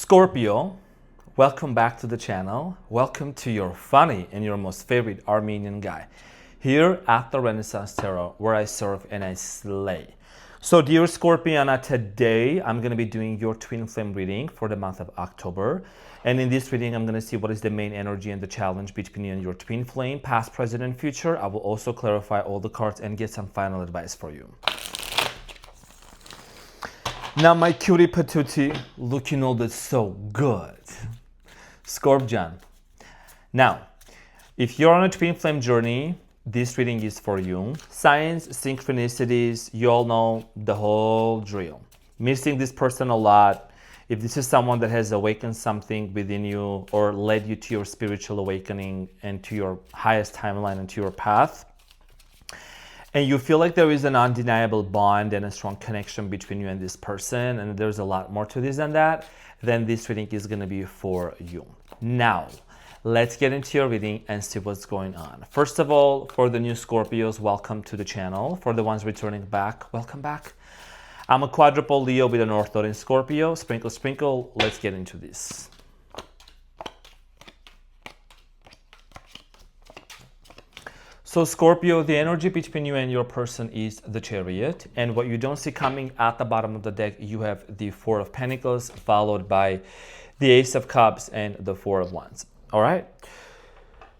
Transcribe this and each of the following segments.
Scorpio, welcome back to the channel. Welcome to your funny and your most favorite Armenian guy here at the Renaissance Tarot, where I serve and I slay. So dear Scorpiana, today I'm going to be doing your twin flame reading for the month of October. And in this reading, I'm going to see what is the main energy and the challenge between you and your twin flame, past, present, and future. I will also clarify all the cards and get some final advice for you. Now my cutie patootie looking all that so good. Scorpion. Now, if you're on a twin flame journey, this reading is for you. Signs, synchronicities, you all know the whole drill. Missing this person a lot. If this is someone that has awakened something within you or led you to your spiritual awakening and to your highest timeline and to your path, and you feel like there is an undeniable bond and a strong connection between you and this person, and there's a lot more to this than that, then this reading is going to be for you. Now, let's get into your reading and see what's going on. First of all, for the new Scorpios, welcome to the channel. For the ones returning back, welcome back. I'm a quadruple Leo with a North Node in Scorpio. Sprinkle, sprinkle. Let's get into this. So Scorpio, the energy between you and your person is the Chariot. And what you don't see coming at the bottom of the deck, you have the Four of Pentacles, followed by the Ace of Cups and the Four of Wands. All right.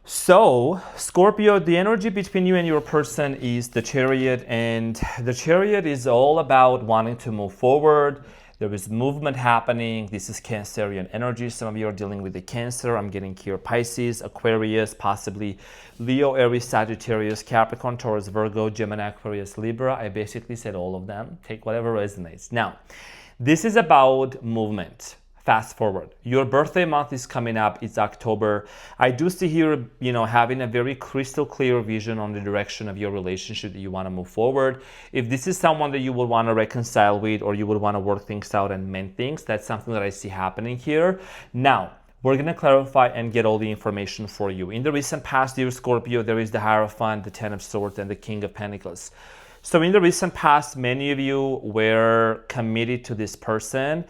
So Scorpio, the energy between you and your person is the Chariot. And the Chariot is all about wanting to move forward. There is movement happening. This is Cancerian energy. Some of you are dealing with the Cancer. I'm getting here Pisces, Aquarius, possibly Leo, Aries, Sagittarius, Capricorn, Taurus, Virgo, Gemini, Aquarius, Libra. I basically said all of them. Take whatever resonates. Now, this is about movement. Fast forward. Your birthday month is coming up. It's October. I do see here, having a very crystal clear vision on the direction of your relationship that you want to move forward. If this is someone that you would want to reconcile with, or you would want to work things out and mend things, that's something that I see happening here. Now, we're going to clarify and get all the information for you. In the recent past, dear Scorpio, there is the Hierophant, the Ten of Swords, and the King of Pentacles. So in the recent past, many of you were committed to this person.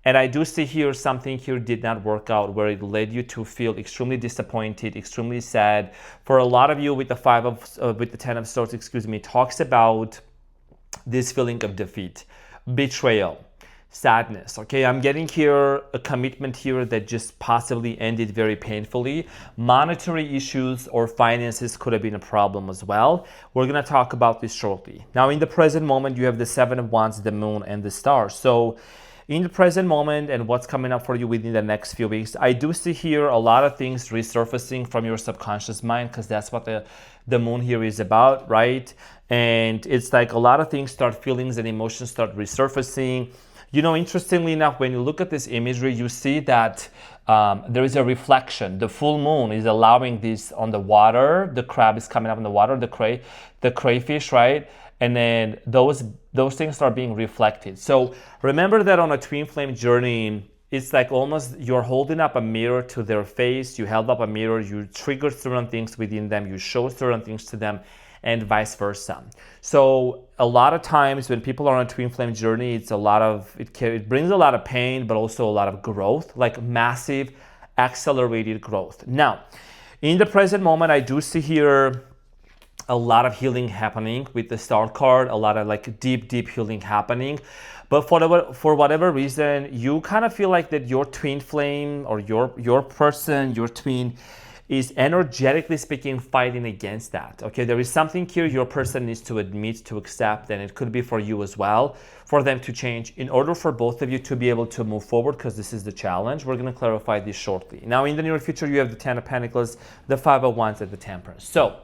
And I do see here something here did not work out, where it led you to feel extremely disappointed, extremely sad. For a lot of you, with the Ten of Swords, talks about this feeling of defeat, betrayal, sadness. Okay, I'm getting here a commitment here that just possibly ended very painfully. Monetary issues or finances could have been a problem as well. We're gonna talk about this shortly. Now, in the present moment, you have the Seven of Wands, the Moon, and the Star. So in the present moment and what's coming up for you within the next few weeks, I do see here a lot of things resurfacing from your subconscious mind, because that's what the moon here is about, right? And it's like a lot of things feelings and emotions start resurfacing. Interestingly enough, when you look at this imagery, you see that there is a reflection. The full moon is allowing this on the water. The crab is coming up in the water, the crayfish, right? And then those things are being reflected. So remember that on a twin flame journey, it's like almost you're holding up a mirror to their face. You held up a mirror, you triggered certain things within them, you show certain things to them, and vice versa. So a lot of times when people are on a twin flame journey, it brings a lot of pain, but also a lot of growth, like massive accelerated growth. Now, in the present moment, I do see here a lot of healing happening with the Star card, a lot of like deep healing happening. But for whatever reason, you kind of feel like that your twin flame or your person, your twin, is energetically speaking fighting against that. Okay, there is something here your person needs to admit, to accept, and it could be for you as well, for them to change in order for both of you to be able to move forward, because this is the challenge. We're going to clarify this shortly. Now, in the near future, you have the Ten of Pentacles, the Five of Wands, and the Temperance. So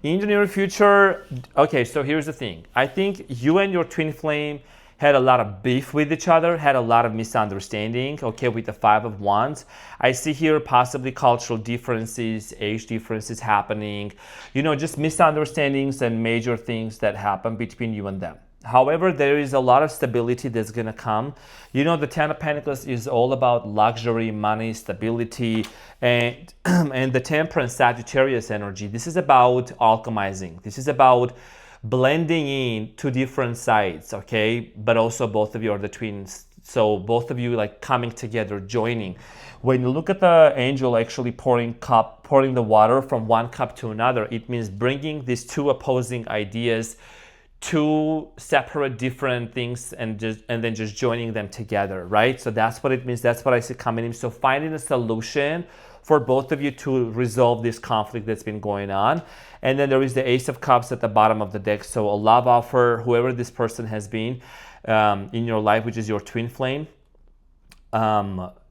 in the near future, okay, so here's the thing. I think you and your twin flame had a lot of beef with each other, had a lot of misunderstanding, okay, with the Five of Wands. I see here possibly cultural differences, age differences happening, just misunderstandings and major things that happen between you and them. However, there is a lot of stability that's going to come. The Ten of Pentacles is all about luxury, money, stability, and the Temperance, Sagittarius energy. This is about alchemizing. This is about blending in two different sides, okay? But also both of you are the twins, So both of you like coming together, joining. When you look at the angel actually pouring the water from one cup to another, it means bringing these two opposing ideas, two separate different things, and then just joining them together, right? So that's what it means. That's what I see coming in. So finding a solution for both of you to resolve this conflict that's been going on. And then there is the Ace of Cups at the bottom of the deck. So a love offer, whoever this person has been in your life, which is your twin flame.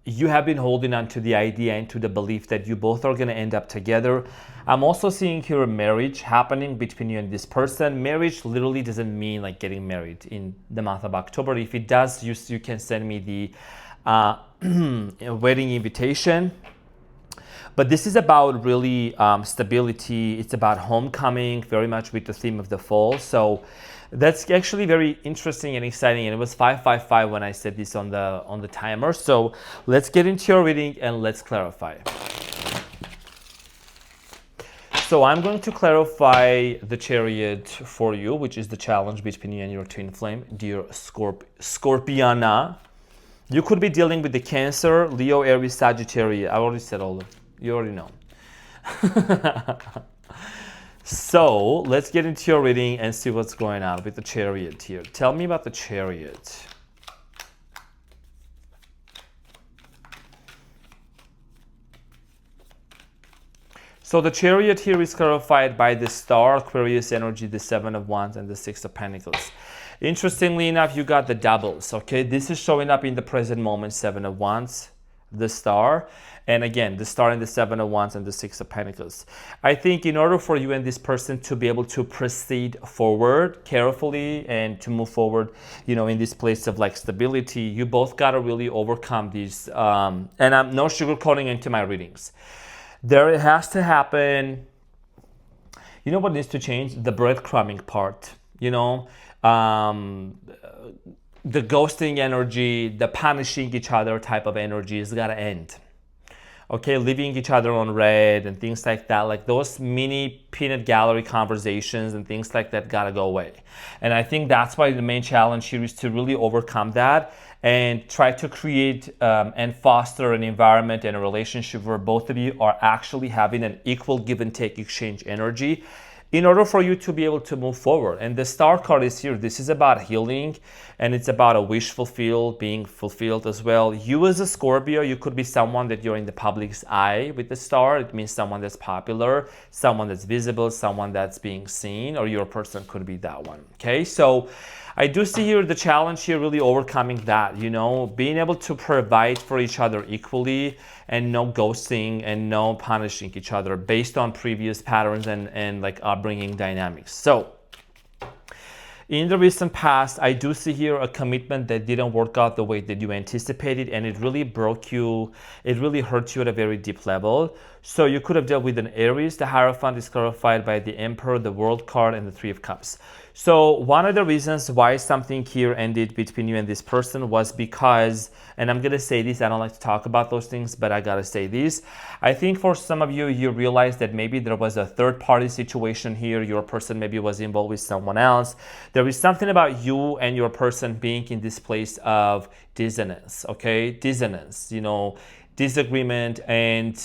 You have been holding on to the idea and to the belief that you both are going to end up together. I'm also seeing here a marriage happening between you and this person. Marriage literally doesn't mean like getting married in the month of October. If it does, you can send me the wedding invitation. But this is about really stability. It's about homecoming, very much with the theme of the fall. So that's actually very interesting and exciting. And it was 555 when I said this on the timer. So let's get into your reading and let's clarify. So I'm going to clarify the Chariot for you, which is the challenge between you and your twin flame, dear Scorpiana. You could be dealing with the Cancer, Leo, Aries, Sagittarius. I already said all of them. You already know. So let's get into your reading and see what's going on with the Chariot here. Tell me about the Chariot. So the Chariot here is clarified by the Star, Aquarius energy, the Seven of Wands, and the Six of Pentacles. Interestingly enough, you got the doubles, okay? This is showing up in the present moment, Seven of Wands, the Star, and again, the Star and the Seven of Wands and the Six of Pentacles. I think in order for you and this person to be able to proceed forward carefully and to move forward, you know, in this place of like stability, you both got to really overcome these, and I'm no sugarcoating into my readings. There has to happen, you know what needs to change? The breadcrumbing part, you know, the ghosting energy, the punishing each other type of energy has got to end. Okay, leaving each other on red and things like that, like those mini peanut gallery conversations and things like that gotta go away. And I think that's why the main challenge here is to really overcome that and try to create and foster an environment and a relationship where both of you are actually having an equal give and take exchange energy in order for you to be able to move forward. And the Star card is here. This is about healing, and it's about a wish fulfilled, being fulfilled as well. You as a Scorpio, you could be someone that you're in the public's eye with the Star. It means someone that's popular, someone that's visible, someone that's being seen, or your person could be that one, okay? So I do see here the challenge here really overcoming that, you know, being able to provide for each other equally and no ghosting and no punishing each other based on previous patterns and like upbringing dynamics. So in the recent past, I do see here a commitment that didn't work out the way that you anticipated, and it really broke you, it really hurt you at a very deep level. So you could have dealt with an Aries. The Hierophant is clarified by the Emperor, the World card, and the Three of Cups. So one of the reasons why something here ended between you and this person was because, and I'm going to say this, I don't like to talk about those things, but I got to say this. I think for some of you, you realize that maybe there was a third party situation here. Your person maybe was involved with someone else. There is something about you and your person being in this place of dissonance, okay? Dissonance, you know, disagreement, and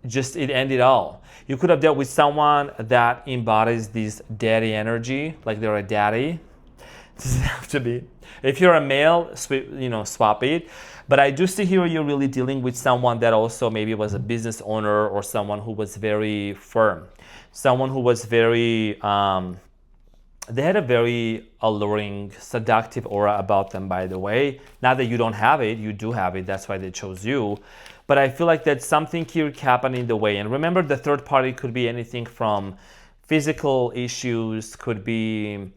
just it ended all. You could have dealt with someone that embodies this daddy energy, like they're a daddy. It doesn't have to be. If you're a male, you know, swap it. But I do see here you're really dealing with someone that also maybe was a business owner or someone who was very firm. Someone who was very, they had a very alluring, seductive aura about them, by the way. Not that you don't have it, you do have it. That's why they chose you. But I feel like that something here happened in the way. And remember, the third party could be anything from physical issues, could be,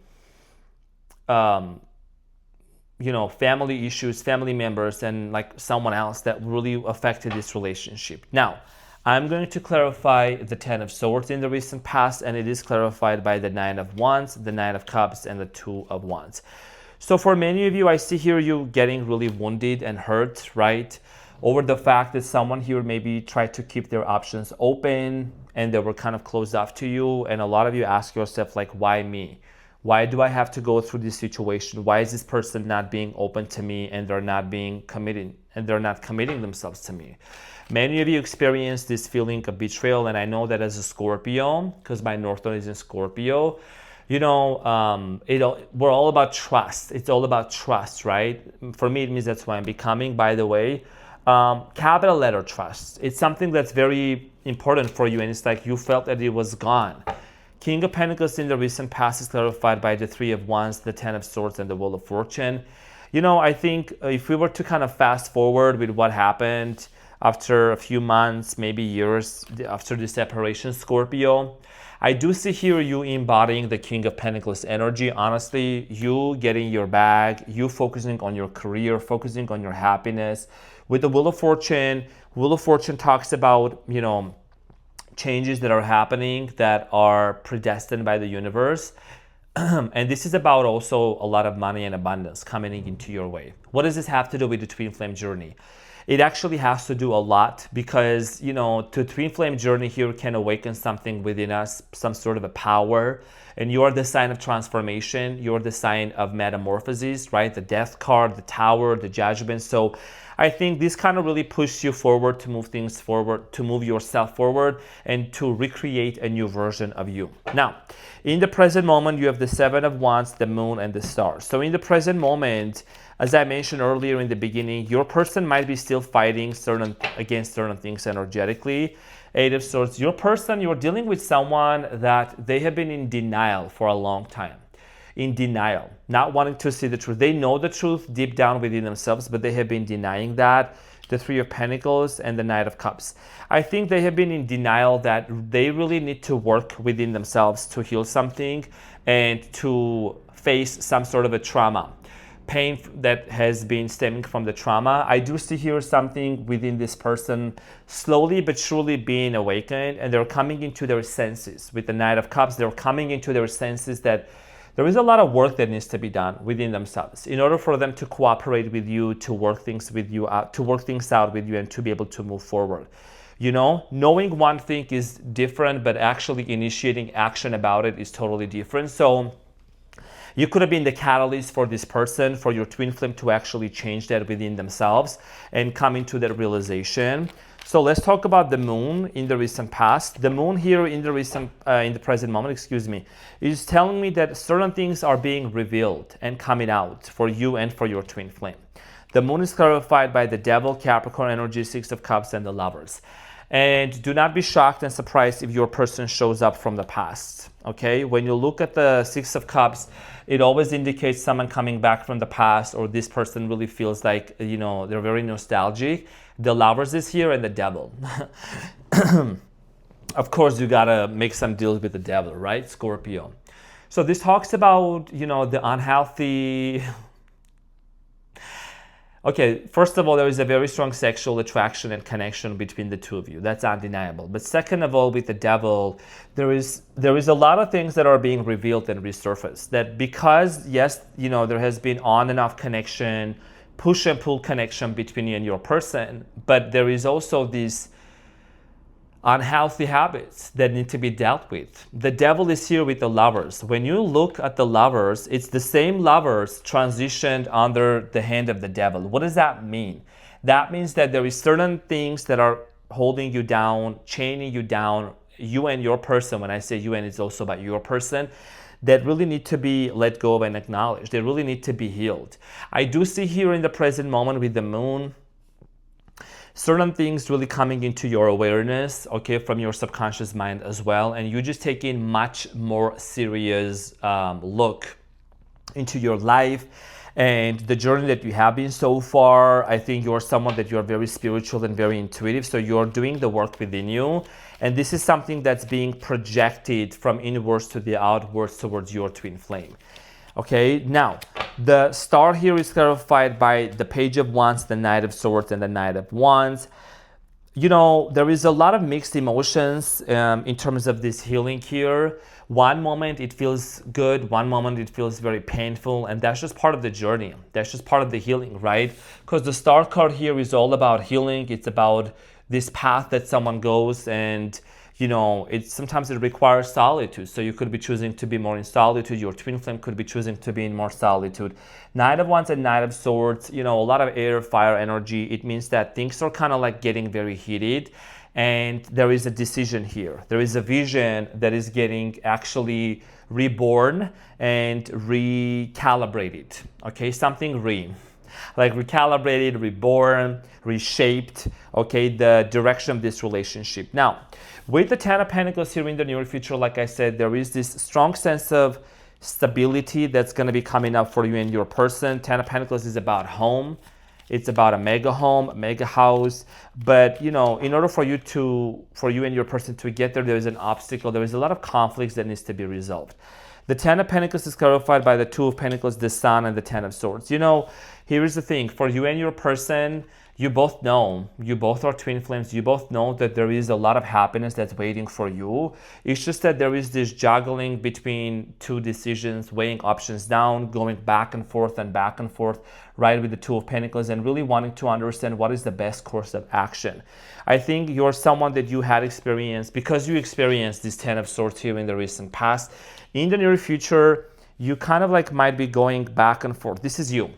you know, family issues, family members, and like someone else that really affected this relationship. Now, I'm going to clarify the Ten of Swords in the recent past, and it is clarified by the Nine of Wands, the Nine of Cups, and the Two of Wands. So for many of you, I see here you getting really wounded and hurt, right? Over the fact that someone here maybe tried to keep their options open and they were kind of closed off to you. And a lot of you ask yourself, like, why me? Why do I have to go through this situation? Why is this person not being open to me and they're not committing themselves to me? Many of you experience this feeling of betrayal, and I know that as a Scorpio, because my North Node is in Scorpio, we're all about trust. It's all about trust, right? For me, it means that's why I'm becoming, by the way, capital letter trust. It's something that's very important for you, and it's like you felt that it was gone. King of Pentacles in the recent past is clarified by the Three of Wands, the Ten of Swords, and the Wheel of Fortune. I think if we were to kind of fast forward with what happened after a few months, maybe years after the separation, Scorpio, I do see here you embodying the King of Pentacles energy. Honestly, you getting your bag, you focusing on your career, focusing on your happiness. With the Wheel of Fortune talks about, changes that are happening that are predestined by the universe. And this is about also a lot of money and abundance coming into your way. What does this have to do with the twin flame journey? It actually has to do a lot because, the twin flame journey here can awaken something within us, some sort of a power. And you are the sign of transformation. You're the sign of metamorphosis, right? The Death card, the Tower, the Judgment. So I think this kind of really pushes you forward to move things forward, to move yourself forward, and to recreate a new version of you. Now, in the present moment, you have the Seven of Wands, the Moon, and the Stars. So in the present moment, as I mentioned earlier in the beginning, your person might be still fighting against certain things energetically. Eight of Swords, your person, you're dealing with someone that they have been in denial for a long time. In denial, not wanting to see the truth. They know the truth deep down within themselves, but they have been denying that. The Three of Pentacles and the Knight of Cups. I think they have been in denial that they really need to work within themselves to heal something and to face some sort of a trauma. Pain that has been stemming from the trauma. I do see here something within this person slowly but surely being awakened, and they're coming into their senses. With the Knight of Cups, they're coming into their senses that there is a lot of work that needs to be done within themselves in order for them to cooperate with you, to work things with you out, to work things out with you, and to be able to move forward. Knowing one thing is different, but actually initiating action about it is totally different. So you could have been the catalyst for this person, for your twin flame to actually change that within themselves and come into that realization. So let's talk about the Moon in the recent past. The Moon here in the present moment, is telling me that certain things are being revealed and coming out for you and for your twin flame. The Moon is clarified by the Devil, Capricorn energy, Six of Cups, and the Lovers. And do not be shocked and surprised if your person shows up from the past. Okay, when you look at the Six of Cups, it always indicates someone coming back from the past, or this person really feels like, they're very nostalgic. The Lovers is here, and the Devil. Of course, you gotta make some deals with the Devil, right, Scorpio? So this talks about, the unhealthy. Okay, first of all, there is a very strong sexual attraction and connection between the two of you. That's undeniable. But second of all, with the Devil, there is a lot of things that are being revealed and resurfaced. That because, yes, there has been on and off connection, push and pull connection between you and your person, but there is also these unhealthy habits that need to be dealt with. The Devil is here with the Lovers. When you look at the Lovers, it's the same Lovers transitioned under the hand of the Devil. What does that mean? That means that there is certain things that are holding you down, chaining you down, you and your person. When I say you and, it's also about your person, that really need to be let go of and acknowledged. They really need to be healed. I do see here in the present moment with the Moon, certain things really coming into your awareness, okay, from your subconscious mind as well. And you just take in much more serious look into your life and the journey that you have been so far. I think you're someone that you're very spiritual and very intuitive. So you're doing the work within you. And this is something that's being projected from inwards to the outwards towards your twin flame. Okay, now the Star here is clarified by the Page of Wands, the Knight of Swords, and the Knight of Wands. There is a lot of mixed emotions in terms of this healing here. One moment it feels good, one moment it feels very painful, and that's just part of the journey. That's just part of the healing, right? Because the Star card here is all about healing. It's about this path that someone goes, and you know, sometimes it requires solitude. So you could be choosing to be more in solitude. Your twin flame could be choosing to be in more solitude. Knight of Wands and Knight of Swords, you know, a lot of air, fire energy. It means that things are kind of like getting very heated. And there is a decision here. There is a vision that is getting actually reborn and recalibrated. Okay, something like recalibrated, reborn, reshaped, okay, the direction of this relationship. Now, with the Ten of Pentacles here in the near future, like I said, there is this strong sense of stability that's going to be coming up for you and your person. Ten of Pentacles is about home. It's about a mega home, a mega house. But, you know, in order for you and your person to get there, there is an obstacle. There is a lot of conflicts that needs to be resolved. The Ten of Pentacles is clarified by the Two of Pentacles, the Sun, and the Ten of Swords. You know, here's the thing. For you and your person, you both know, you both are twin flames, you both know that there is a lot of happiness that's waiting for you. It's just that there is this juggling between two decisions, weighing options down, going back and forth, right, with the Two of Pentacles, and really wanting to understand what is the best course of action. I think you're someone that you had experienced, because you experienced this Ten of Swords here in the recent past. In the near future, you kind of like might be going back and forth. This is you.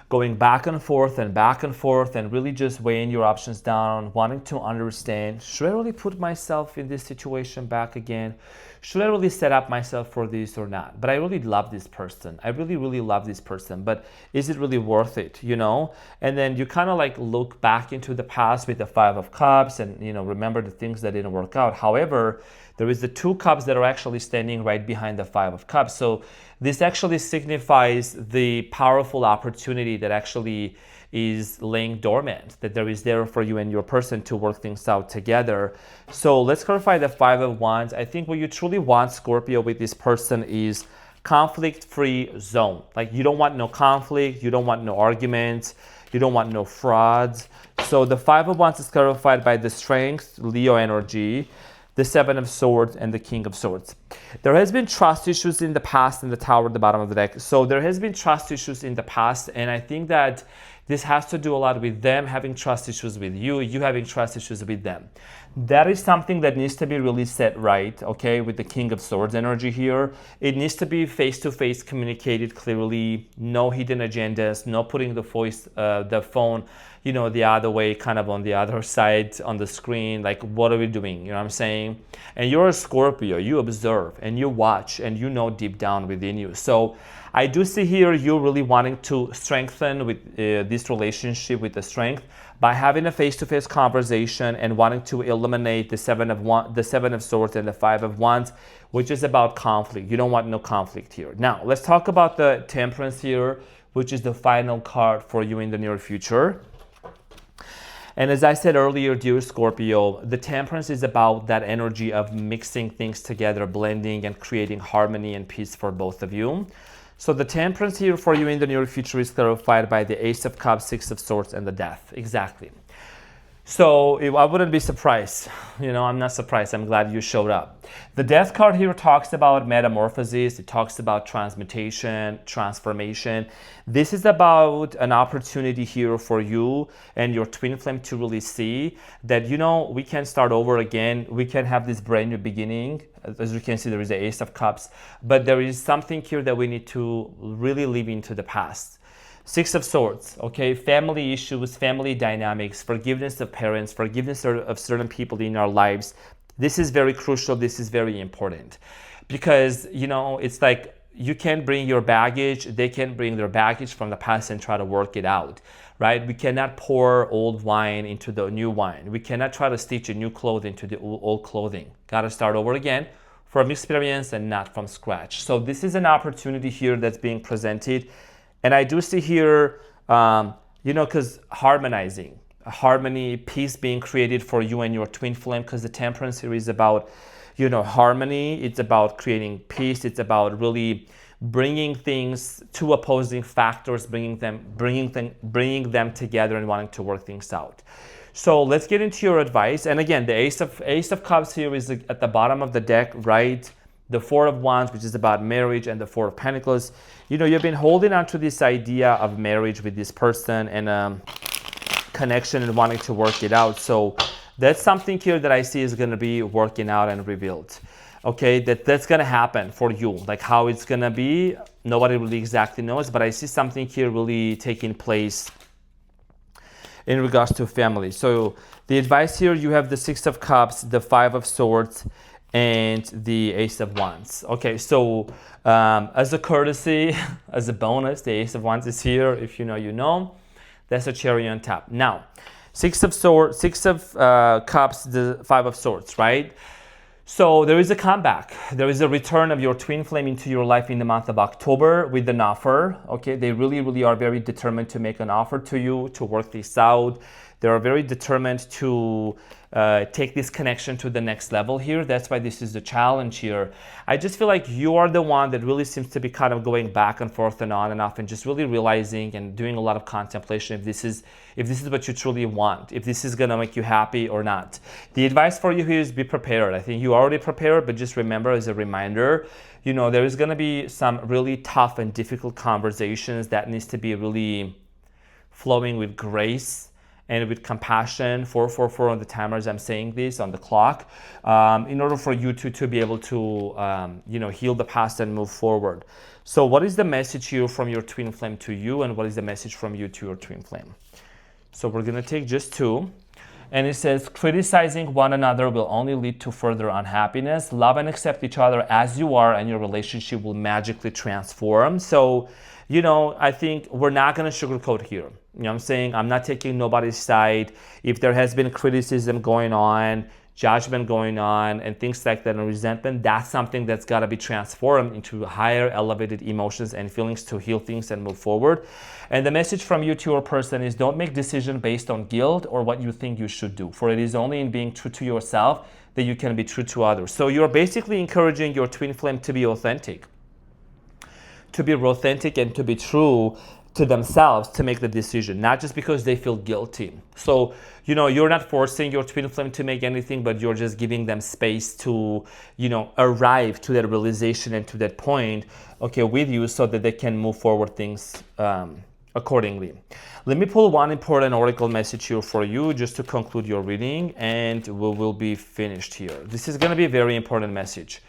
Going back and forth and really just weighing your options down, wanting to understand, should I really put myself in this situation back again? Should I really set up myself for this or not? But I really love this person. I really, really love this person. But is it really worth it, you know? And then you kind of like look back into the past with the Five of Cups and, you know, remember the things that didn't work out. However, there is the Two Cups that are actually standing right behind the Five of Cups. So this actually signifies the powerful opportunity that actually is laying dormant, that there is there for you and your person to work things out together. So let's clarify the Five of Wands. I think what you truly want, Scorpio, with this person is conflict-free zone. Like you don't want no conflict, you don't want no arguments, you don't want no frauds. So the Five of Wands is clarified by the Strength, Leo energy, the Seven of Swords, and the King of Swords. There has been trust issues in the past in the Tower at the bottom of the deck. So there has been trust issues in the past, and I think that this has to do a lot with them having trust issues with you, you having trust issues with them. That is something that needs to be really set right, okay, with the King of Swords energy here. It needs to be face-to-face communicated clearly, no hidden agendas, no putting the phone, you know, the other way, kind of on the other side on the screen, like what are we doing, you know what I'm saying? And you're a Scorpio, you observe and you watch and you know deep down within you. So I do see here you really wanting to strengthen with this relationship with the Strength by having a face-to-face conversation and wanting to eliminate the Seven of Swords and the Five of Wands, which is about conflict. You don't want no conflict here. Now, let's talk about the Temperance here, which is the final card for you in the near future. And as I said earlier, dear Scorpio, the Temperance is about that energy of mixing things together, blending and creating harmony and peace for both of you. So the Temperance here for you in the near future is clarified by the Ace of Cups, Six of Swords, and the Death. Exactly. So I wouldn't be surprised. You know, I'm not surprised. I'm glad you showed up. The Death card here talks about metamorphosis. It talks about transmutation, transformation. This is about an opportunity here for you and your twin flame to really see that, you know, we can start over again. We can have this brand new beginning. As you can see, there is the Ace of Cups, but there is something here that we need to really leave into the past. Six of Swords, okay, family issues, family dynamics, forgiveness of parents, forgiveness of certain people in our lives. This is very crucial. This is very important because, you know, it's like you can bring your baggage. They can bring their baggage from the past and try to work it out, right? We cannot pour old wine into the new wine. We cannot try to stitch a new clothing to the old clothing. Got to start over again from experience and not from scratch. So this is an opportunity here that's being presented. And I do see here, you know, because harmonizing, harmony, peace being created for you and your twin flame, because the Temperance here is about, you know, harmony. It's about creating peace. It's about really bringing things, two opposing factors, bringing them together and wanting to work things out. So let's get into your advice. And again, the Ace of Cups here is at the bottom of the deck, right? The Four of Wands, which is about marriage, and the Four of Pentacles. You know, you've been holding on to this idea of marriage with this person and connection and wanting to work it out. So That's something here that I see is going to be working out and revealed. Okay, that's going to happen for you. Like how it's going to be, nobody really exactly knows, but I see something here really taking place in regards to family. So the advice here, you have the Six of Cups, the Five of Swords, and the Ace of Wands. Okay, so as a courtesy, as a bonus, the Ace of Wands is here. If you know, you know. That's a cherry on top. Now, Six of Cups, the Five of Swords, right? So there is a comeback. There is a return of your twin flame into your life in the month of October with an offer. Okay, they really, really are very determined to make an offer to you, to work this out. They are very determined to take this connection to the next level here. That's why this is the challenge here. I just feel like you are the one that really seems to be kind of going back and forth and on and off and just really realizing and doing a lot of contemplation if this is what you truly want, if this is gonna make you happy or not. The advice for you here is be prepared. I think you already prepared, but just remember as a reminder, you know, there is gonna be some really tough and difficult conversations that needs to be really flowing with grace and with compassion. 444 on the timer as I'm saying this on the clock, in order for you to be able to heal the past and move forward. So what is the message here from your twin flame to you, and what is the message from you to your twin flame? So we're gonna take just two, and it says, criticizing one another will only lead to further unhappiness. Love and accept each other as you are, and your relationship will magically transform. So, you know, I think we're not gonna sugarcoat here. You know what I'm saying? I'm not taking nobody's side. If there has been criticism going on, judgment going on, and things like that, and resentment, that's something that's got to be transformed into higher elevated emotions and feelings to heal things and move forward. And the message from you to your person is, don't make decisions based on guilt or what you think you should do, for it is only in being true to yourself that you can be true to others. So you're basically encouraging your twin flame to be authentic, and to be true to themselves to make the decision, not just because they feel guilty. So, you know, you're not forcing your twin flame to make anything, but you're just giving them space to, you know, arrive to that realization and to that point, okay, with you, so that they can move forward things accordingly. Let me pull one important oracle message here for you just to conclude your reading, and we will be finished here. This is going to be a very important message.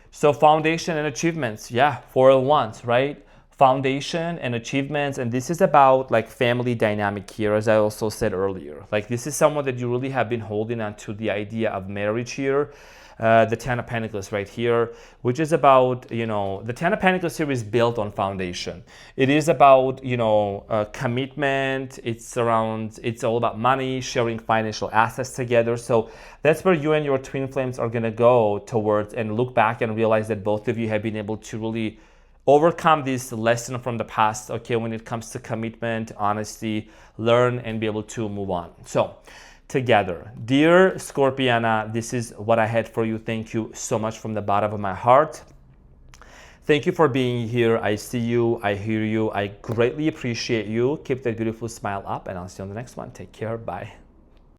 So foundation and achievements, yeah, 4 at once, right? Foundation and achievements, and this is about like family dynamic here, as I also said earlier. Like this is someone that you really have been holding on to the idea of marriage here. The Ten of Pentacles right here, which is about, you know, the Ten of Pentacles here is built on foundation. It is about, you know, commitment. It's all about money, sharing financial assets together. So that's where you and your twin flames are going to go towards, and look back and realize that both of you have been able to really overcome this lesson from the past, okay, when it comes to commitment, honesty, learn and be able to move on. So together, dear Scorpiana, this is what I had for you. Thank you so much from the bottom of my heart. Thank you for being here. I see you, I hear you, I greatly appreciate you. Keep that beautiful smile up, and I'll see you on the next one. Take care, bye.